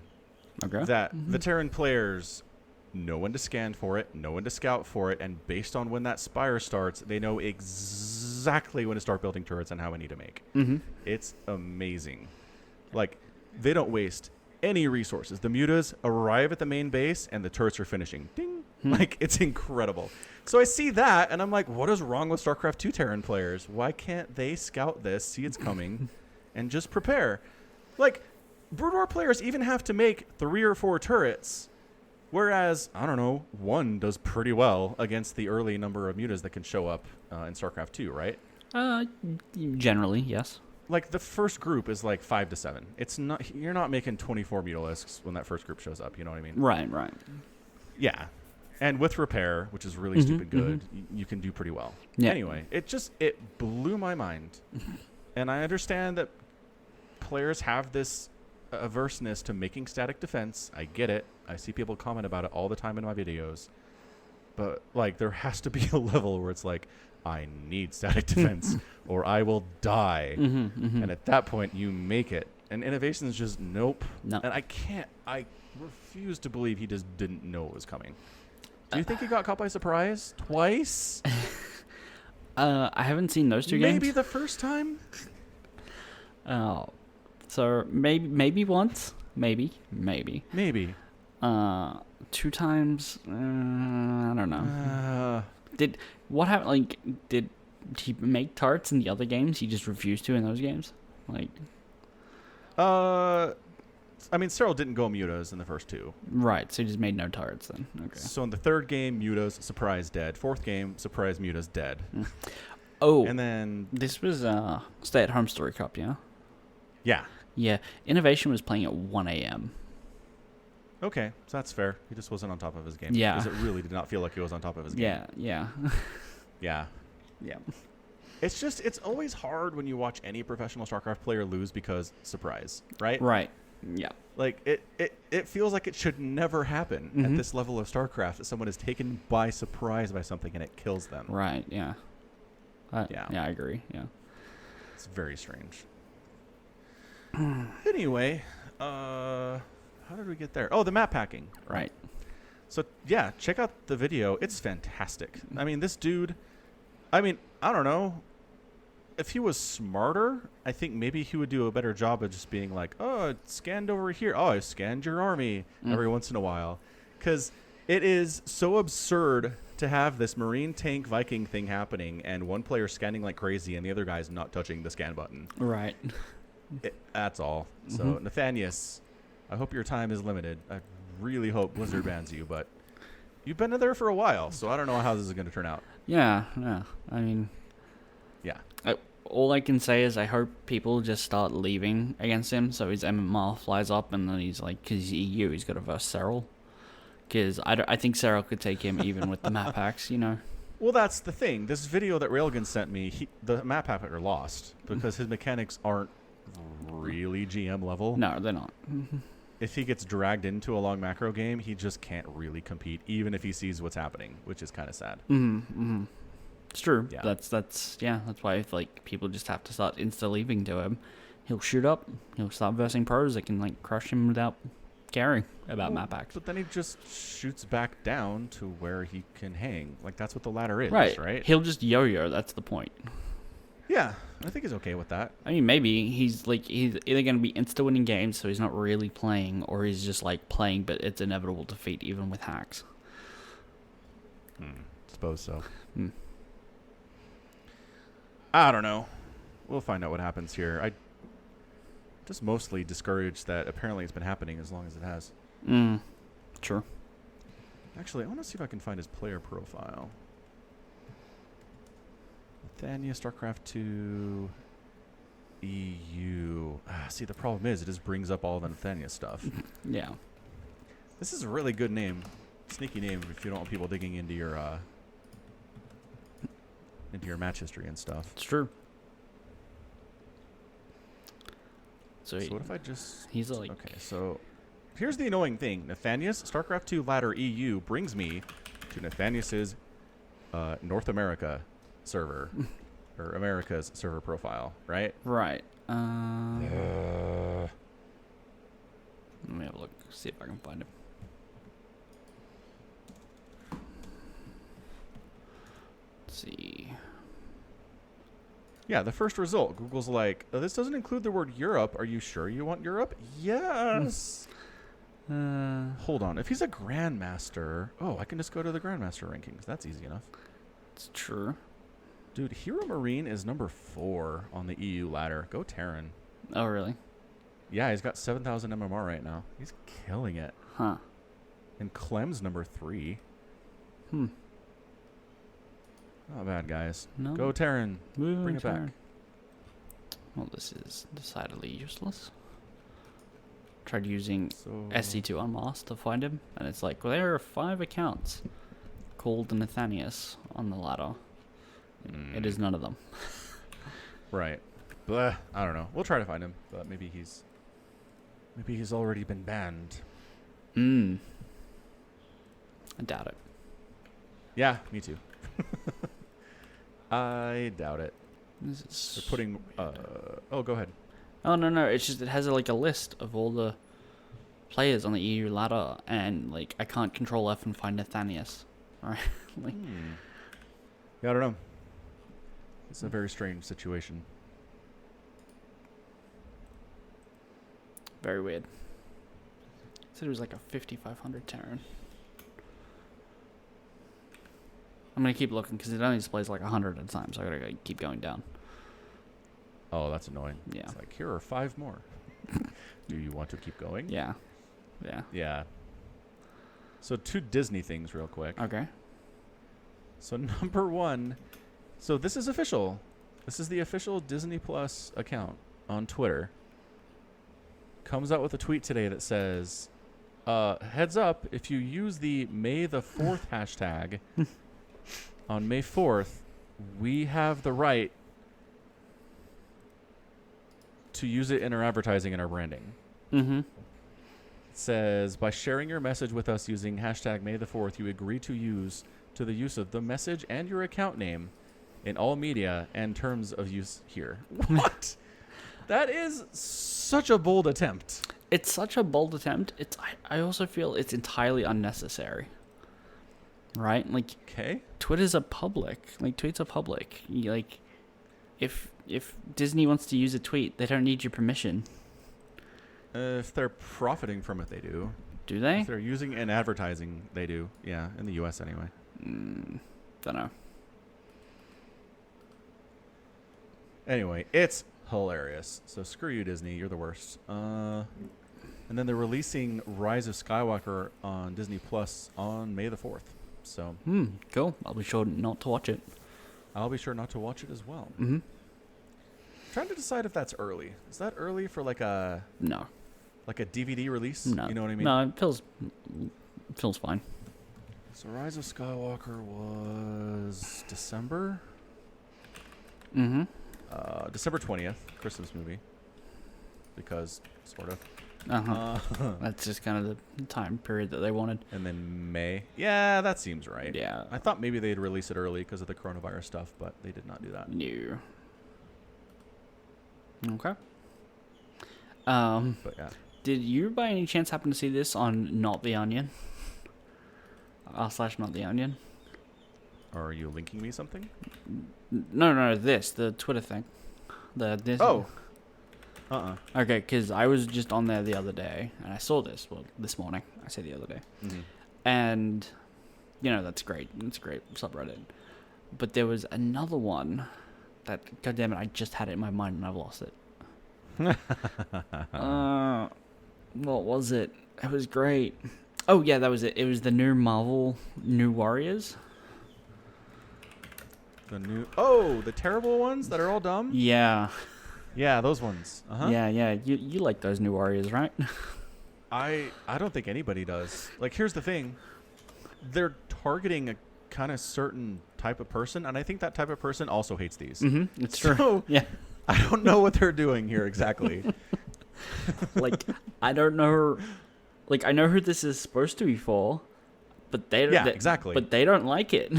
Okay. That the Terran players know when to scan for it, know when to scout for it, and based on when that spire starts, they know exactly when to start building turrets and how many to make. It's amazing. Like, they don't waste any resources. The mutas arrive at the main base, and the turrets are finishing. Ding! Like, it's incredible. So I see that, and I'm like, what is wrong with StarCraft 2 Terran players? Why can't they scout this, see it's coming, and just prepare? Like, Brood War players even have to make 3 or 4 turrets, whereas, I don't know, 1 does pretty well against the early number of mutas that can show up in StarCraft 2, right? Generally, yes. Like, the first group is like 5 to 7. It's not, you're not making 24 Mutalisks when that first group shows up, you know what I mean? Right. Yeah. And with repair, which is really stupid good, you can do pretty well. Yeah. Anyway, it blew my mind. And I understand that players have this averseness to making static defense. I get it. I see people comment about it all the time in my videos. But, like, there has to be a level where it's like, I need static defense or I will die. And at that point, you make it. And Innovation is just nope. No. And I refuse to believe he just didn't know it was coming. Do you think he got caught by surprise twice? I haven't seen those 2 games. Maybe the first time? Oh. So maybe once. Maybe. 2 times. I don't know. What happened? Like, did he make tarts in the other games? He just refused to in those games. Like. I mean, Cyril didn't go mutas in the first 2. Right, so he just made no turrets then. Okay. So in the 3rd game, mutas, surprise, dead. 4th game, surprise, mutas, dead. Oh. And then... This was Stay-at-Home Story Cup, yeah? Yeah. Yeah, Innovation was playing at 1 a.m. Okay, so that's fair. He just wasn't on top of his game. Yeah. Because it really did not feel like he was on top of his game. Yeah. Yeah. It's always hard when you watch any professional StarCraft player lose because surprise, right? Right. Yeah. Like, it feels like it should never happen at this level of StarCraft that someone is taken by surprise by something and it kills them. Right, yeah. Yeah, I agree, yeah. It's very strange. Anyway, how did we get there? Oh, the map packing. Right. So, yeah, check out the video. It's fantastic. I mean, this dude, I don't know. if he was smarter, I think maybe he would do a better job of just being like, oh, it scanned over here. Oh, I scanned your army every once in a while. Because it is so absurd to have this Marine tank Viking thing happening and one player scanning like crazy and the other guy's not touching the scan button. Right. That's all. So, Nathanias, I hope your time is limited. I really hope Blizzard bans you, but you've been there for a while, so I don't know how this is going to turn out. Yeah. I mean... Yeah. All I can say is I hope people just start leaving against him, so his MMR flies up, and then he's like, because he's EU, he's got to verse Cyril. Because I think Cyril could take him even with the map hacks, you know? Well, that's the thing. This video that Railgun sent me, the map hacker lost because his mechanics aren't really GM level. No, they're not. If he gets dragged into a long macro game, he just can't really compete, even if he sees what's happening, which is kind of sad. It's true. Yeah. That's why like people just have to start insta-leaving to him. He'll shoot up. He'll start versing pros that can like crush him without caring about map hacks. But then he just shoots back down to where he can hang. Like that's what the ladder is, right? He'll just yo-yo. That's the point. Yeah, I think he's okay with that. I mean, maybe he's either going to be insta-winning games, so he's not really playing, or he's just like playing, but it's inevitable defeat even with hacks. Suppose so. I don't know. We'll find out what happens here. I just mostly discouraged that apparently it's been happening as long as it has. Sure. Actually, I want to see if I can find his player profile. Nathanias, StarCraft 2, EU. See, the problem is it just brings up all the Nathanias stuff. Yeah. This is a really good name. Sneaky name if you don't want people digging into your match history and stuff. It's true. So what if I just... He's like... Okay, so here's the annoying thing. Nathanias, StarCraft 2 ladder EU brings me to Nathanias's North America server. Or America's server profile, right? Right. Let me have a look. See if I can find him. Let's see. Yeah, the first result. Google's like, oh, this doesn't include the word Europe. Are you sure you want Europe? Yes. Hold on. If he's a Grandmaster... Oh, I can just go to the Grandmaster rankings. That's easy enough. It's true. Dude, Hero Marine is number 4 on the EU ladder. Go Terran. Oh, really? Yeah, he's got 7,000 MMR right now. He's killing it. Huh. And Clem's number 3. Not bad, guys. No. Go Terran. Bring it back. Well, this is decidedly useless. Tried using SC2 Unmasked to find him, and it's like, well, there are 5 accounts called Nathanias on the ladder. It is none of them. Right. But I don't know. We'll try to find him, but maybe he's already been banned. I doubt it. Yeah, me too. I doubt it. They're putting... oh, go ahead. Oh, no. It's just it has like a list of all the players on the EU ladder, and like I can't control F and find Nathanias. All right. Like, yeah, I don't know. It's a very strange situation. Very weird. Said it was like a 5,500 Terran. I'm gonna keep looking because it only displays like 100 at a time, so I gotta keep going down. Oh, that's annoying. Yeah. It's like, here are 5 more. Do you want to keep going? Yeah. Yeah. So 2 Disney things real quick. Okay. So number 1, so this is official. This is the official Disney Plus account on Twitter. Comes out with a tweet today that says, heads up, if you use the May the 4th hashtag on May 4th, we have the right to use it in our advertising and our branding. It says, by sharing your message with us using hashtag May the 4th, you agree to the use of the message and your account name in all media and terms of use here. What? That is such a bold attempt. It's such a bold attempt. I also feel it's entirely unnecessary. Right? Like, okay. Twitter's a public. Like, tweets are public. If Disney wants to use a tweet, they don't need your permission. If they're profiting from it, they do. Do they? If they're using it in advertising, they do. Yeah, in the U.S. anyway. Don't know. Anyway, it's hilarious. So screw you, Disney. You're the worst. And then they're releasing Rise of Skywalker on Disney Plus on May the 4th. So cool. I'll be sure not to watch it. I'll be sure not to watch it as well. Mm-hmm. Trying to decide if that's early. Is that early for like a DVD release? No. You know what I mean? No, it feels fine. So Rise of Skywalker was December? Mm-hmm. December 20th, Christmas movie. Because, sort of. That's just kind of the time period that they wanted. And then May. Yeah, that seems right. Yeah. I thought maybe they'd release it early because of the coronavirus stuff, but they did not do that. No. Okay. But yeah. Did you by any chance happen to see this on Not the Onion? /Not the Onion? Are you linking me something? No, the Twitter thing. This. Oh. Okay, because I was just on there the other day, and I saw this. Well, this morning. I say the other day. Mm-hmm. And, that's great. It's a great subreddit. But there was another one that, goddammit, I just had it in my mind, and I've lost it. What was it? It was great. Oh, yeah, that was it. It was the new Marvel New Warriors. The terrible ones that are all dumb? Yeah. Yeah, those ones. Uh-huh. Yeah. You like those New Warriors, right? I don't think anybody does. Like, here's the thing. They're targeting a kind of certain type of person, and I think that type of person also hates these. Mm-hmm. It's true. So, yeah. I don't know what they're doing here exactly. I don't know. I know who this is supposed to be for, but they don't. Yeah, exactly. But they don't like it.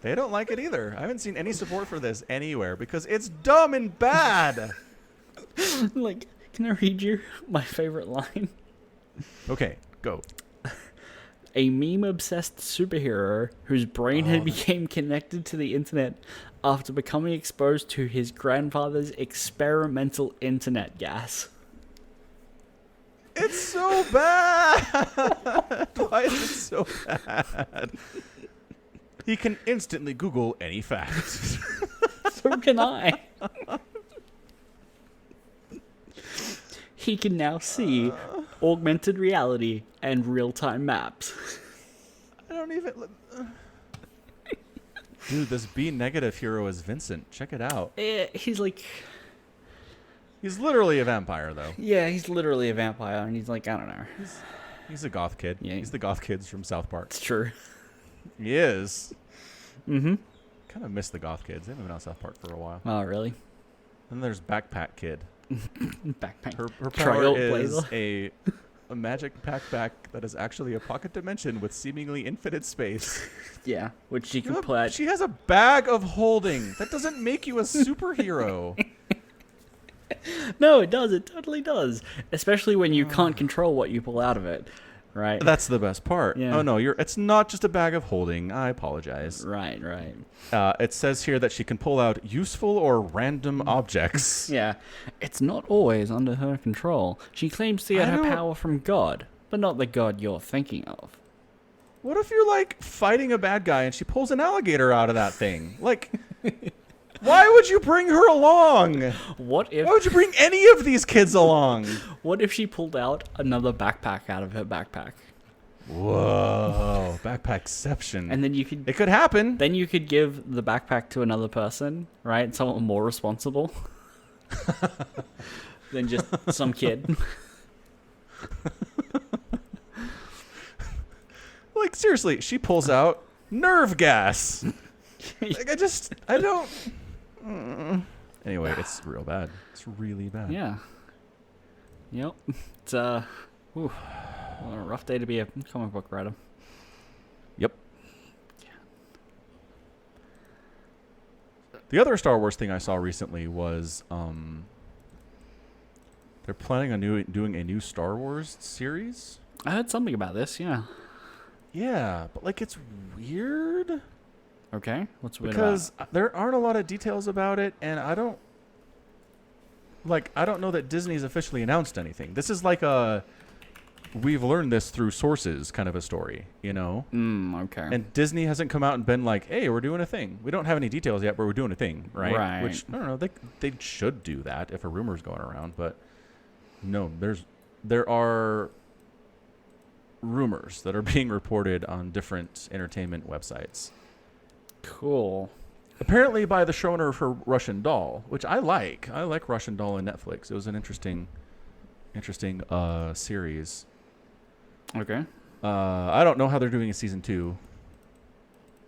They don't like it either. I haven't seen any support for this anywhere because it's dumb and bad. Can I read you my favorite line? Okay, go. A meme-obsessed superhero whose brain had became connected to the internet after becoming exposed to his grandfather's experimental internet gas. It's so bad. Why is it so bad? He can instantly Google any fact. So can I. He can now see augmented reality and real-time maps. I don't even... Dude, this B-negative hero is Vincent. Check it out. He's He's literally a vampire, though. Yeah, he's literally a vampire, and he's I don't know. He's a goth kid. Yeah. He's the goth kids from South Park. It's true. He is. Mm-hmm. Kind of miss the goth kids. They haven't been on South Park for a while. Oh, really? Then there's Backpack Kid. Backpack. Her power is a magic backpack that is actually a pocket dimension with seemingly infinite space. Yeah, which she can put. She has a bag of holding. That doesn't make you a superhero. No, it does. It totally does. Especially when you can't control what you pull out of it, right? That's the best part. Yeah. Oh, no, it's not just a bag of holding. I apologize. Right. It says here that she can pull out useful or random objects. Yeah. It's not always under her control. She claims to get her power from God, but not the God you're thinking of. What if you're, fighting a bad guy and she pulls an alligator out of that thing? Why would you bring her along? Why would you bring any of these kids along? What if she pulled out another backpack out of her backpack? Whoa, backpackception. And then it could happen. Then you could give the backpack to another person, right? Someone more responsible than just some kid. Seriously, she pulls out nerve gas. I don't... Anyway, it's real bad. It's really bad. Yeah. Yep. It's a rough day to be a comic book writer. Yep. Yeah. The other Star Wars thing I saw recently was they're planning on doing a new Star Wars series. I heard something about this, yeah. Yeah, but it's weird. Okay. What's weird because about it? there aren't a lot of details about it, and I don't know that Disney's officially announced anything. This is like we've learned this through sources kind of a story, Okay. And Disney hasn't come out and been like, hey, we're doing a thing. We don't have any details yet, but we're doing a thing, right? Right. Which, I don't know, they should do that if a rumor's going around, but no, there are rumors that are being reported on different entertainment websites. Cool. Apparently by the showrunner for Russian Doll, which I like. I like Russian Doll on Netflix. It was an interesting series. Okay. I don't know how they're doing a season 2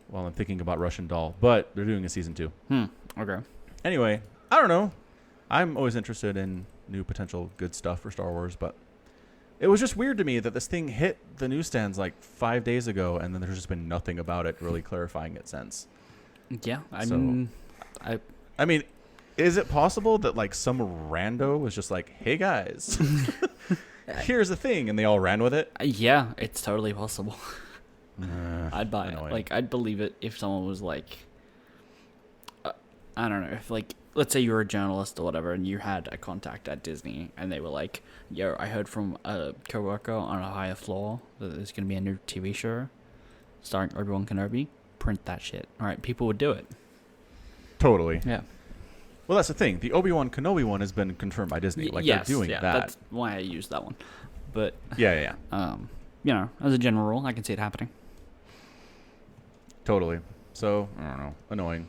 while I'm thinking about Russian Doll, but they're doing a season 2. Okay. Anyway, I don't know. I'm always interested in new potential good stuff for Star Wars, but it was just weird to me that this thing hit the newsstands like 5 days ago, and then there's just been nothing about it really clarifying it since. Yeah, I mean, is it possible that like some rando was just like, "Hey guys, here's a thing," and they all ran with it? Yeah, it's totally possible. I'd buy annoying. it. Like, I'd believe it if someone was like, I don't know, if like, let's say you were a journalist or whatever, and you had a contact at Disney, and they were like, "Yo, I heard from a coworker on a higher floor that there's gonna be a new TV show starring Obi-Wan Kenobi. Print that shit." All right, people would do it. Totally. Yeah. Well, that's the thing. The Obi-Wan Kenobi one has been confirmed by Disney. Yes, they're doing yeah, that. That's why I used that one. But Yeah. as a general rule, I can see it happening. Totally. So, I don't know. Annoying.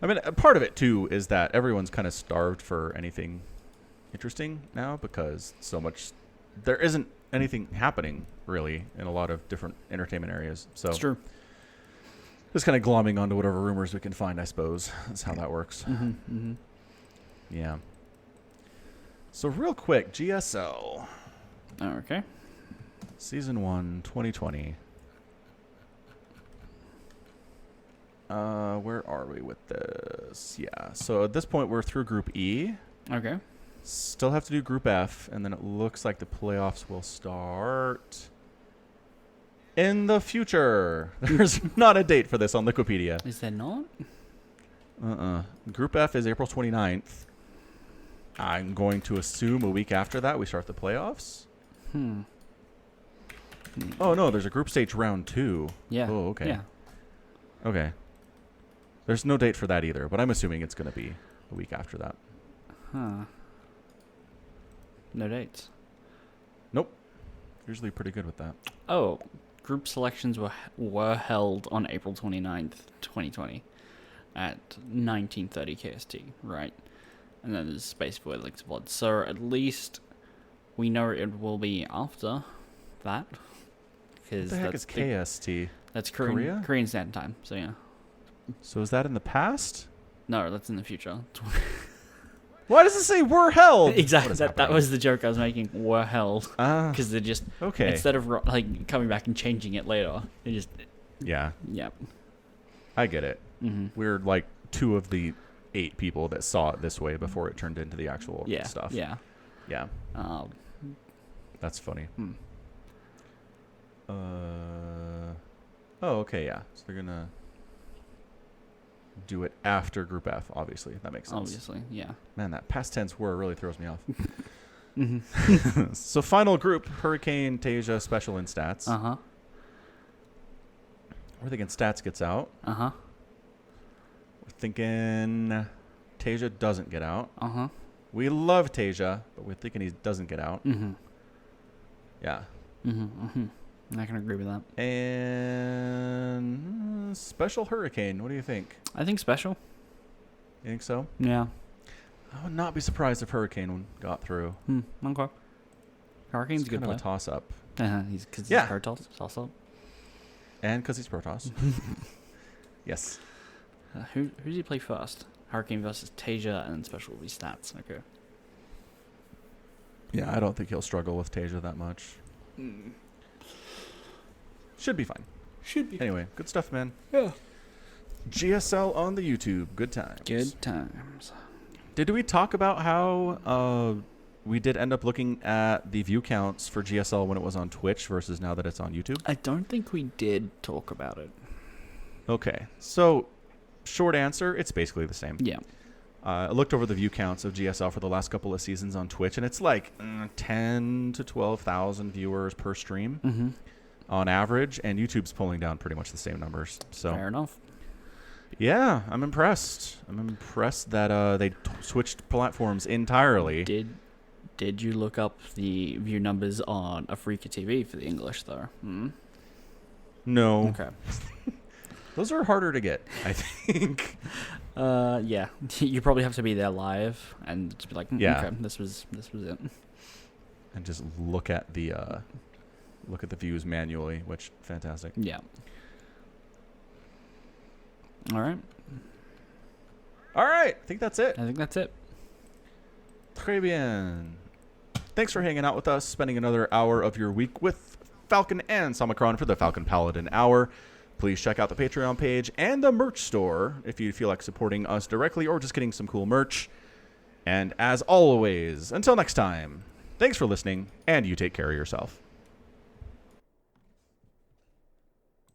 I mean, part of it, too, is that everyone's kind of starved for anything interesting now because there isn't anything happening, really, in a lot of different entertainment areas. So It's true. Just kind of glomming onto whatever rumors we can find, I suppose. That's how that works. Yeah. So real quick, GSL. Okay. Season 1, 2020. Where are we with this? Yeah. So at this point, we're through Group E. Okay. Still have to do Group F, and then it looks like the playoffs will start in the future. There's not a date for this on Wikipedia. Is there not? Group F is April 29th. I'm going to assume a week after that we start the playoffs. Oh, no, there's a group stage round 2. Yeah. Oh, okay. Yeah. Okay. There's no date for that either, but I'm assuming it's going to be a week after that. Huh. No dates. Nope. Usually pretty good with that. Oh, group selections were held on April 29th, 2020 at 1930 KST, right? And then there's space for links VOD. So at least we know it will be after that. What the heck is KST? That's Korea? Korean Standard Time, so yeah. So is that in the past? No, that's in the future. Why does it say were held? Exactly. That was the joke I was making. Were held. Because they're just... Okay. Instead of like coming back and changing it later, they just... Yeah. Yep. I get it. Mm-hmm. We're like 2 of the 8 people that saw it this way before it turned into the actual stuff. Yeah. Yeah. That's funny. Oh, okay, yeah. So they're going to do it after Group F, obviously. That makes sense. Obviously, yeah. Man, that past tense were really throws me off. Mm-hmm. So final group, Hurricane, Tasia, Special, and Stats. Uh-huh. We're thinking Stats gets out. Uh-huh. We're thinking Tasia doesn't get out. Uh-huh. We love Tasia, but we're thinking he doesn't get out. Mm-hmm. Yeah. Mm-hmm. Mm-hmm. I can agree with that. And Special Hurricane, what do you think? I think Special. You think so? Yeah. I would not be surprised if Hurricane got through. Okay. Hurricane's It's a good kind player. of a toss-up. He's because Yeah. he's Protoss. Also. And because he's Protoss. Yes. Who does he play first? Hurricane versus Tasia, and then Special will be Stats. Okay. Yeah, I don't think he'll struggle with Tasia that much. Should be fine. Should be. Anyway, good stuff, man. Yeah. GSL on the YouTube. Good times. Good times. Did we talk about how we did end up looking at the view counts for GSL when it was on Twitch versus now that it's on YouTube? I don't think we did talk about it. Okay. So, short answer, it's basically the same. Yeah. I looked over the view counts of GSL for the last couple of seasons on Twitch, and it's like 10 to 12,000 viewers per stream on average, and YouTube's pulling down pretty much the same numbers. So fair enough. Yeah, I'm impressed. I'm impressed that they switched platforms entirely. Did you look up the view numbers on Afrika TV for the English, though? No. Okay. Those are harder to get, I think. Yeah. You probably have to be there live and just be like, okay, this was it. And just look at the views manually, which fantastic. Yeah. All right. I think that's it. Très bien. Thanks for hanging out with us, spending another hour of your week with Falcon and Samacron for the Falcon Paladin Hour. Please check out the Patreon page and the merch store if you feel like supporting us directly or just getting some cool merch. And as always, until next time, thanks for listening, and you take care of yourself.